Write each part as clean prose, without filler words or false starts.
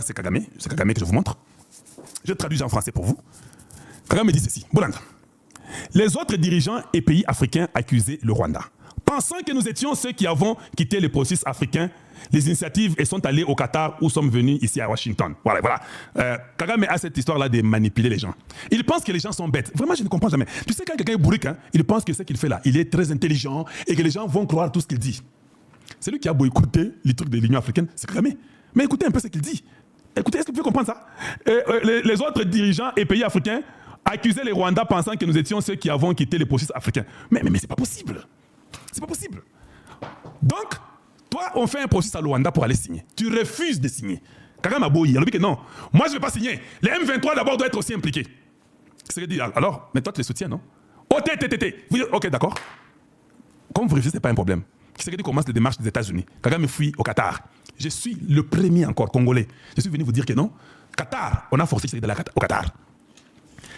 c'est Kagame que je vous montre. Je traduis en français pour vous. Kagame dit ceci. Bolanda. Les autres dirigeants et pays africains accusaient le Rwanda. Pensant que nous étions ceux qui avons quitté le processus africain, les initiatives et sont allés au Qatar ou sommes venus ici à Washington. Voilà. Kagame a cette histoire-là de manipuler les gens. Il pense que les gens sont bêtes. Vraiment, je ne comprends jamais. Tu sais, quand quelqu'un est bourrique, il pense que ce qu'il fait là, il est très intelligent et que les gens vont croire tout ce qu'il dit. C'est lui qui a boycotté les trucs de l'Union africaine, c'est Kagame. Mais écoutez un peu ce qu'il dit. Écoutez, est-ce que vous pouvez comprendre ça? Les autres dirigeants et pays africains accusaient les Rwandais pensant que nous étions ceux qui avons quitté le processus africain. Mais c'est pas possible. C'est pas possible. Donc, toi, on fait un processus à Rwanda pour aller signer. Tu refuses de signer. Kagame a beau y, il a dit que non. Moi, je ne vais pas signer. Les M23 d'abord doivent être aussi impliqués. C'est ce qu'il dit. Alors, mais toi, tu les soutiens, non? Vous dites, ok, d'accord. Comme vous refusez, ce n'est pas un problème. Qui c'est qui commence les démarches des États-Unis? Kagame fuit au Qatar. Je suis le premier encore Congolais. Je suis venu vous dire que non. Qatar, on a forcé Tshisekedi d'aller au Qatar.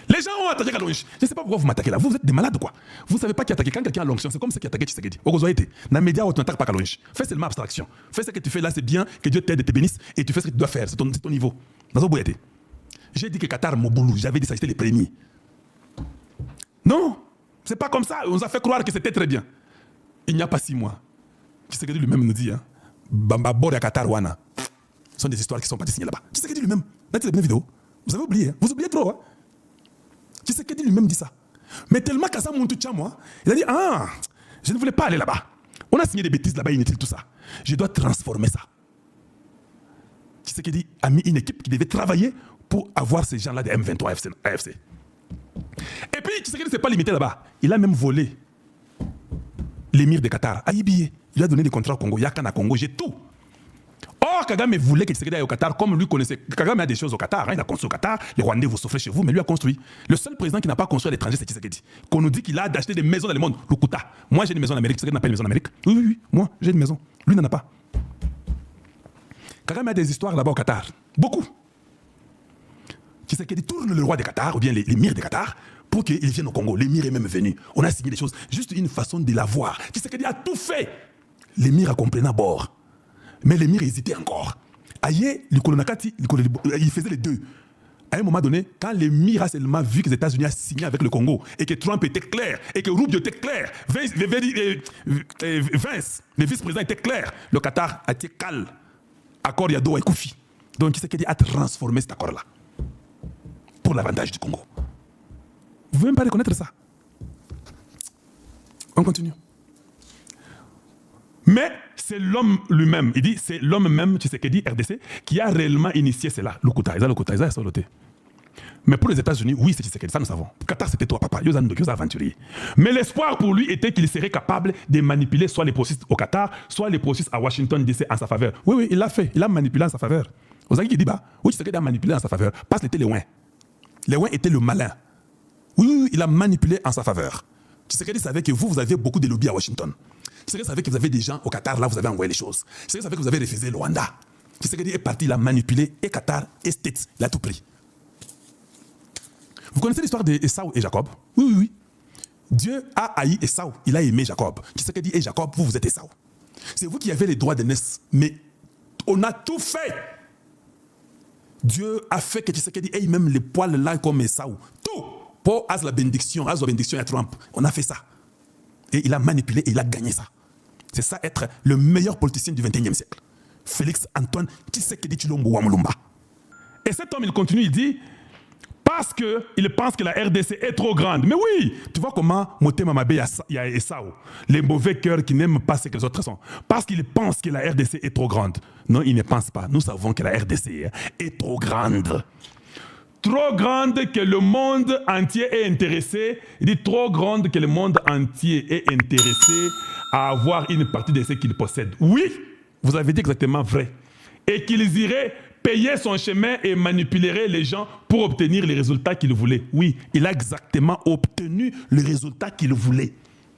Les gens ont attaqué Kalonji. Je ne sais pas pourquoi vous m'attaquez là. Vous êtes des malades, quoi. Vous ne savez pas qui attaque. Quand quelqu'un a l'onction, c'est comme ça qui attaque Tshisekedi. Dans les médias, on n'attaque pas Kalonji. Fais seulement abstraction. Fais ce que tu fais là, c'est bien, que Dieu t'aide et te bénisse, et tu fais ce que tu dois faire. C'est ton niveau. J'ai dit que Qatar, Moboulou, j'avais dit ça, c'était les premiers. Non, c'est pas comme ça. On nous a fait croire que c'était très bien. Il n'y a pas 6 mois. Tshisekedi lui-même nous dit, Bamba Bor et Qatar Wana. Ce sont des histoires qui sont pas signées là-bas. Tshisekedi lui-même. Là, tu as bien vidéo. Vous avez oublié. Vous oubliez trop. Tshisekedi lui-même dit ça. Mais tellement qu'à ça, moi, il a dit, je ne voulais pas aller là-bas. On a signé des bêtises là-bas, inutiles, tout ça. Je dois transformer ça. Tshisekedi a mis une équipe qui devait travailler pour avoir ces gens-là de M23 AFC. Et puis, Tshisekedi ne s'est pas limité là-bas. Il a même volé l'émir de Qatar, Aïbié. Il lui a donné des contrats au Congo. Yakana Congo, j'ai tout. Or, Kagame voulait que Tshisekedi aille au Qatar, comme lui connaissait. Kagame a des choses au Qatar. Il a construit au Qatar. Les Rwandais vous souffrez chez vous, mais lui a construit. Le seul président qui n'a pas construit à l'étranger, c'est Tshisekedi. Qu'on nous dit qu'il a d'acheter des maisons dans le monde. Lukuta. Moi, j'ai une maison en Amérique. Tshisekedi n'a pas une maison en Amérique. Oui. Moi, j'ai une maison. Lui n'en a pas. Kagame a des histoires là-bas au Qatar. Beaucoup. Tshisekedi tourne le roi du Qatar, ou bien l'émir du Qatar, pour qu'il vienne au Congo. L'émir est même venu. On a signé des choses. Juste une façon de l'avoir. Tshisekedi a tout fait. L'émir a compris à bord. Mais l'émir hésitait encore. Aïe, il faisait les deux. À un moment donné, quand l'émir a seulement vu que les États-Unis ont signé avec le Congo, et que Trump était clair, et que Rubio était clair, Vince, le vice-président était clair, le Qatar a été calme. Accord Yado et Koufi. Donc, Tshisekedi a transformé cet accord-là pour l'avantage du Congo. Vous ne pouvez même pas reconnaître ça. On continue. Mais c'est l'homme lui-même, il dit, c'est l'homme même, Tshisekedi, RDC, qui a réellement initié cela. Lukuta, ils ont noté. Mais pour les États-Unis, oui, c'est Tshisekedi, ça nous savons. Qatar, c'était toi, papa, ils ont aventurier. Mais l'espoir pour lui était qu'il serait capable de manipuler soit les processus au Qatar, soit les processus à Washington DC en sa faveur. Oui, il l'a fait, il a manipulé en sa faveur. Vous savez qui dit, oui, Tshisekedi a manipulé en sa faveur, parce qu'il était Léouin. Léouin était le malin. Oui, il a manipulé en sa faveur. Tshisekedi savait que vous aviez beaucoup de lobbies à Washington. Tshisekedi savait que vous avez des gens au Qatar, là, vous avez envoyé les choses. Tshisekedi savait que vous avez refusé le Rwanda. Tshisekedi est parti, il a manipulé, et Qatar, et States, il a tout pris. Vous connaissez l'histoire d'Esau et Jacob? Oui. Dieu a haï Esau, il a aimé Jacob. Tshisekedi et Jacob, vous êtes Esau. C'est vous qui avez les droits de naissance, mais on a tout fait. Dieu a fait que Tshisekedi ait même les poils là comme Esau. Tout pour la bénédiction à Trump. On a fait ça. Et il a manipulé et il a gagné ça. C'est ça être le meilleur politicien du XXIe siècle. Félix Antoine Tshisekedi Tshilombo Wamulumba. Et cet homme, il continue, il dit, parce qu'il pense que la RDC est trop grande. Mais oui, tu vois comment Motema Mabe, il y a Esau, les mauvais cœurs qui n'aiment pas ce que les autres sont. Parce qu'il pense que la RDC est trop grande. Non, il ne pense pas. Nous savons que la RDC est trop grande. Trop grande que le monde entier est intéressé. Il dit trop grande que le monde entier est intéressé à avoir une partie de ce qu'il possède. Oui, vous avez dit exactement vrai. Et qu'ils iraient payer son chemin et manipuleraient les gens pour obtenir les résultats qu'il voulait. Oui, il a exactement obtenu le résultat qu'il voulait.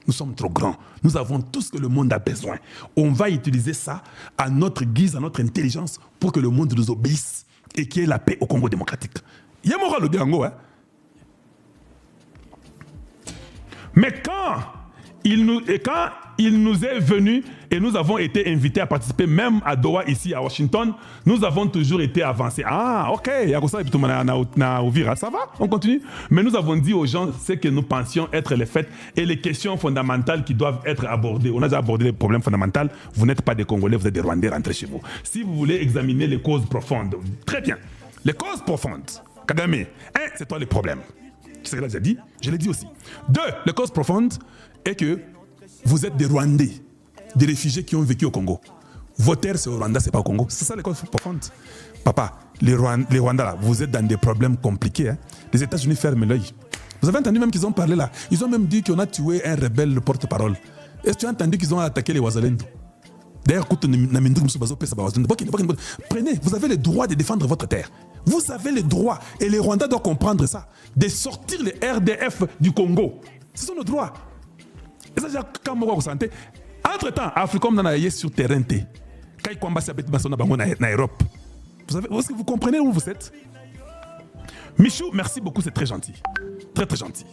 Nous sommes trop grands. Nous avons tout ce que le monde a besoin. On va utiliser ça à notre guise, à notre intelligence, pour que le monde nous obéisse et qu'il y ait la paix au Congo démocratique. Il y a moral au Biango, hein. Mais quand Et quand il nous est venu et nous avons été invités à participer, même à Doha, ici à Washington, nous avons toujours été avancés. Ah, ok, ça va, on continue. Mais nous avons dit aux gens ce que nous pensions être les faits et les questions fondamentales qui doivent être abordées. On a déjà abordé les problèmes fondamentaux. Vous n'êtes pas des Congolais, vous êtes des Rwandais, rentrez chez vous. Si vous voulez examiner les causes profondes, très bien. Les causes profondes, Kagame, c'est toi le problème. Tu sais ce que j'ai dit? Je l'ai dit aussi. 2, les causes profondes est que vous êtes des Rwandais, des réfugiés qui ont vécu au Congo. Vos terres, c'est au Rwanda, c'est pas au Congo. C'est ça les causes profondes. Papa, les Rwandais, là, vous êtes dans des problèmes compliqués. Hein? Les États-Unis ferment l'œil. Vous avez entendu même qu'ils ont parlé là. Ils ont même dit qu'on a tué un rebelle, le porte-parole. Est-ce que tu as entendu qu'ils ont attaqué les Wazalendo? D'ailleurs, prenez, vous avez le droit de défendre votre terre. Vous avez le droit, et les Rwandais doivent comprendre ça, de sortir les RDF du Congo. Ce sont nos droits. Et ça, quand vous ressentez, entre-temps, Africom n'a pas sur terrain. Quand ils combattent en Europe, est-ce que vous comprenez où vous êtes? Michou, merci beaucoup, c'est très gentil. Très, très gentil.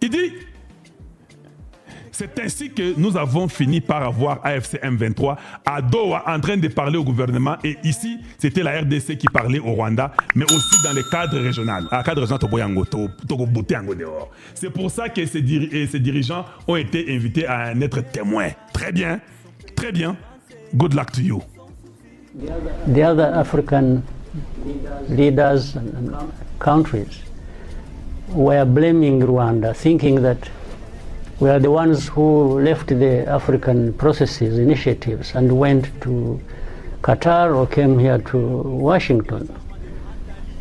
Il dit, c'est ainsi que nous avons fini par avoir AFC M23 à Doha en train de parler au gouvernement. Et ici, c'était la RDC qui parlait au Rwanda, mais aussi dans les cadres régionaux. À cadre régional, c'est pour ça que ces dirigeants ont été invités à en être témoins. Très bien, très bien. Good luck to you. The other African leaders and countries were blaming Rwanda, thinking that we are the ones who left the African processes, initiatives, and went to Qatar or came here to Washington.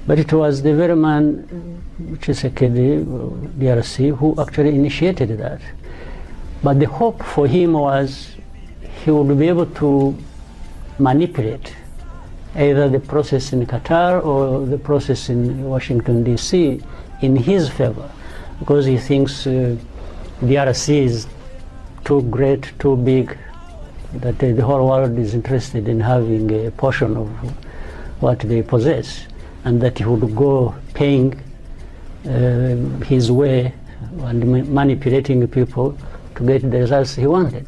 But it was the very man, Tshisekedi, DRC, who actually initiated that. But the hope for him was he would be able to manipulate either the process in Qatar or the process in Washington, D.C. in his favor, because he thinks DRC is too great, too big, that the whole world is interested in having a portion of what they possess, and that he would go paying his way and manipulating people to get the results he wanted.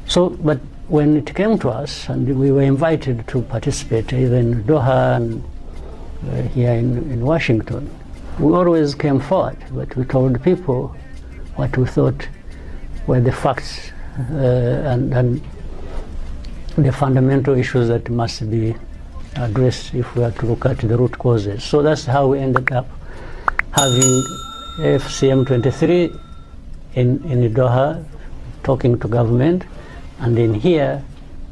So, but when it came to us, and we were invited to participate either in Doha and here in Washington, we always came forward, but we told people what we thought were the facts and the fundamental issues that must be addressed if we are to look at the root causes. So that's how we ended up having FCM 23 in Doha, talking to government, and in here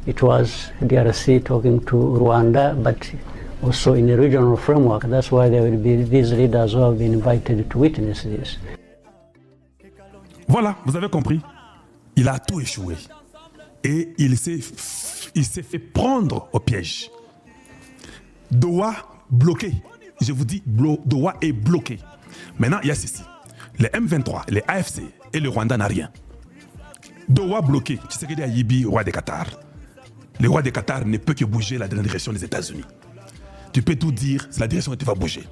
it was DRC talking to Rwanda, but also in a regional framework. That's why there will be these leaders who have been invited to witness this. Voilà, vous avez compris. Il a tout échoué. Et il s'est fait prendre au piège. Doha bloqué. Je vous dis, Doha est bloqué. Maintenant, il y a ceci. Les M23, les AFC et le Rwanda n'ont rien. Doha bloqué. Tu sais qu'il y a Yibi, roi de Qatar. Le roi de Qatar ne peut que bouger la direction des États-Unis. Tu peux tout dire, c'est la direction que tu vas bouger.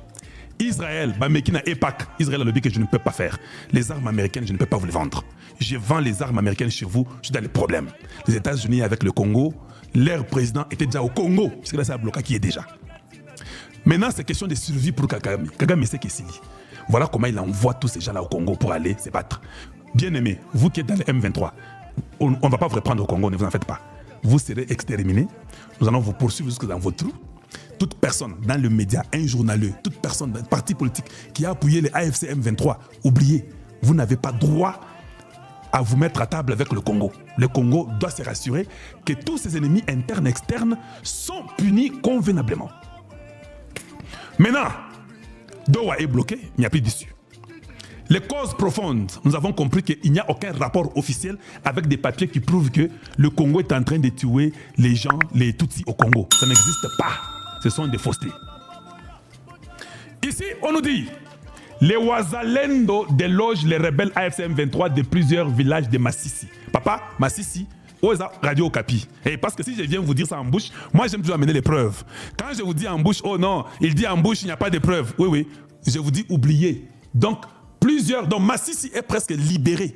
Israël, Bamekina EPAC, Israël a le dit que je ne peux pas faire. Les armes américaines, je ne peux pas vous les vendre. Je vends les armes américaines chez vous, je suis dans les problèmes. Les États-Unis avec le Congo, leur président était déjà au Congo, puisque là c'est un blocage qui est déjà. Maintenant, c'est question de survie pour Kagame. Kagame sait que c'est lui. Voilà comment il envoie tous ces gens-là au Congo pour aller se battre. Bien aimé, vous qui êtes dans le M23, on ne va pas vous reprendre au Congo, ne vous en faites pas. Vous serez exterminés. Nous allons vous poursuivre jusque dans vos trous. Toute personne dans le média, un journaleux, toute personne dans le parti politique qui a appuyé les AFC M23, oubliez, vous n'avez pas droit à vous mettre à table avec le Congo. Le Congo doit se rassurer que tous ses ennemis internes et externes sont punis convenablement. Maintenant, Doha est bloqué, il n'y a plus d'issue. Les causes profondes, nous avons compris qu'il n'y a aucun rapport officiel avec des papiers qui prouvent que le Congo est en train de tuer les gens, les Tutsis au Congo. Ça n'existe pas. Ce sont des faussetés. Ici, on nous dit, les Wazalendo délogent les rebelles AFC M23 de plusieurs villages de Massissi. Papa, Massissi, Radio Okapi. Et parce que si je viens vous dire ça en bouche, moi j'aime toujours amener les preuves. Quand je vous dis en bouche, oh non, il dit en bouche, il n'y a pas de preuves. Oui, oui, je vous dis oubliez. Donc, Massissi est presque libéré.